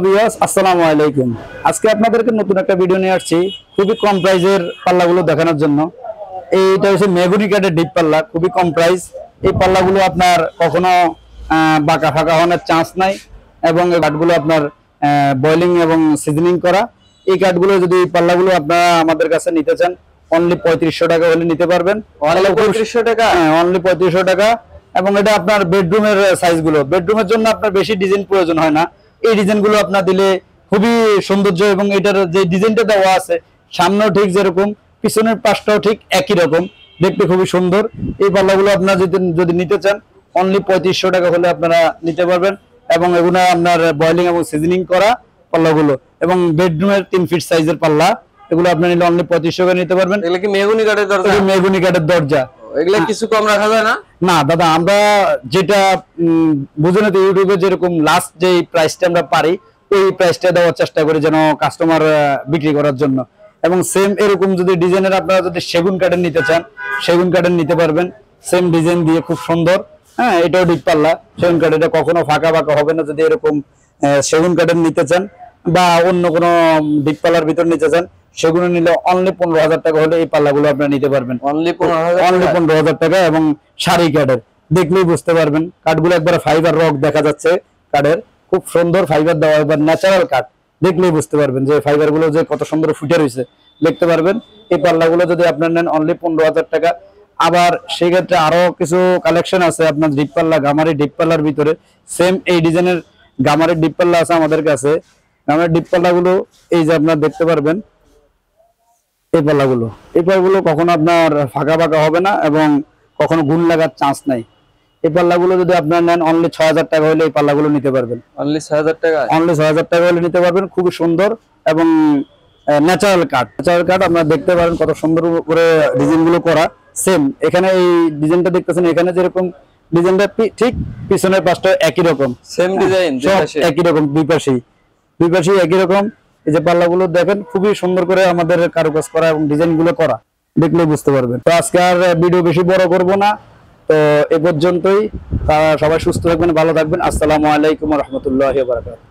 Hello viewers, আসসালামু আলাইকুম। আজকে আপনাদেরকে নতুন একটা ভিডিও নিয়ে আসছি খুবই কম প্রাইজের পাল্লাগুলো দেখানোর জন্য। এইটা হচ্ছে মেহগনি কাঠের ডিপ পাল্লা, খুবই কম প্রাইস। এই পাল্লাগুলো আপনার কখনো বাঁকা ফাঁকা হওয়ার চান্স নাই এবং এই কাঠগুলো আপনার বয়লিং এবং সিজনিং করা। এই কাঠগুলো যদি এই পাল্লাগুলো আপনারা আমাদের কাছে নিতে চান, অনলি 3500 টাকা হলে নিতে পারবেন। অনলি 3500 টাকা? হ্যাঁ, অনলি 3500 টাকা। এবং এটা আপনার বেডরুমের সাইজগুলো, বেডরুমের জন্য আপনার বেশি ডিজাইন প্রয়োজন হয় না। এই ডিজাইনগুলো আপনার দিলে খুবই সৌন্দর্য, এবং এটার যে ডিজাইনটা দেওয়া আছে সামনেও ঠিক যেরকম, পিছনের পাশটাও ঠিক একই রকম, দেখতে খুবই সুন্দর। এই পাল্লাগুলো আপনারা যদি নিতে চান, অনলি 3500 টাকা হলে আপনারা নিতে পারবেন। এবং এগুলো আপনার বয়লিং এবং সিজনিং করা পাল্লাগুলো, এবং বেডরুমের 3 ফিট সাইজের পাল্লা, এগুলো আপনি নিলে অনলি 3500 টাকা নিতে পারবেন। এগুলো কি মেহগনি কাঠের দরজা? মেহগনি কাঠের দরজা। এগুলা কিছু কম রাখা যায় না? না দাদা, আমরা যেটা বুঝে নিতে ইউটিউবে যেরকম লাস্ট যে প্রাইসটা আমরা পারি, ওই প্রাইসটা দেওয়ার চেষ্টা করি যেন কাস্টমার বিক্রি করার জন্য। এবং সেম এরকম যদি ডিজাইনের আপনারা যদি সেগুন কাঠের নিতে চান, সেগুন কাঠের নিতে পারবেন, সেম ডিজাইন দিয়ে, খুব সুন্দর। হ্যাঁ, এটাও ডিপ পাল্লা সেগুন কাঠ, এটা কখনো ফাঁকা ফাঁকা হবে না। যদি এরকম সেগুন কাঠের নিতে চান বা অন্য কোনো ডিপ পাল্লার ভিতর নিতে চান, সেগুলো নিলে অনলি 15,000 টাকা হলে এই পাল্লাগুলো আপনারা নিতে পারবেন। অনলি 15,000 টাকা। এবং শাড়ি কাঠের, দেখলেই বুঝতে পারবেন কাঠগুলো একবার ফাইবার রক দেখা যাচ্ছে কাঠের, খুব সুন্দর ফাইবার দেওয়া, একবার ন্যাচারাল কাঠ, দেখলেই বুঝতে পারবেন যে ফাইবার গুলো যে কত সুন্দর ফুটে রয়েছে, দেখতে পারবেন। এই পাল্লাগুলো যদি আপনার নেন অনলি 15,000 টাকা। আবার সেই ক্ষেত্রে আরো কিছু কালেকশন আছে আপনার ডিপ পাল্লা, গামারি ডিপ পাল্লার ভিতরে সেম এই ডিজাইনের গামারি ডিপ পাল্লা আছে আমাদের কাছে। গামারি ডিপ পাল্লাগুলো এই যে আপনার দেখতে পারবেন, এই পাল্লাগুলো কখনো আপনার ফাঁকা ফাঁকা হবে না এবং কখনো গুণ লাগার চান্স নাই। এই পাল্লাগুলো যদি আপনার নেন অনলি 6,000 টাকা হলে এই পাল্লাগুলো নিতে পারবেন। অনলি 6,000 টাকা? অনলি 6,000 টাকা হলে নিতে পারবেন। খুবই সুন্দর এবং ন্যাচারাল কাঠ, আপনারা দেখতে পারেন কত সুন্দর করে ডিজাইন গুলো করা। সেম এখানে এই ডিজাইনটা দেখতেছেন, এখানে যেরকম ডিজাইনটা ঠিক পিছনের পাশটা একই রকম, সেম ডিজাইন, একই রকম, দুই পাশেই একই রকম। এই যে পাল্লাগুলো দেখেন, খুবই সুন্দর করে আমাদের কারুকাজ করা এবং ডিজাইন গুলো করা, দেখলে বুঝতে পারবেন। তো আজকে আর ভিডিও বেশি বড় করব না, তো এ পর্যন্তই। সবাই সুস্থ থাকবেন, ভালো থাকবেন। আসসালামু আলাইকুম ওয়া রাহমাতুল্লাহি ওয়া বারাকাতুহু।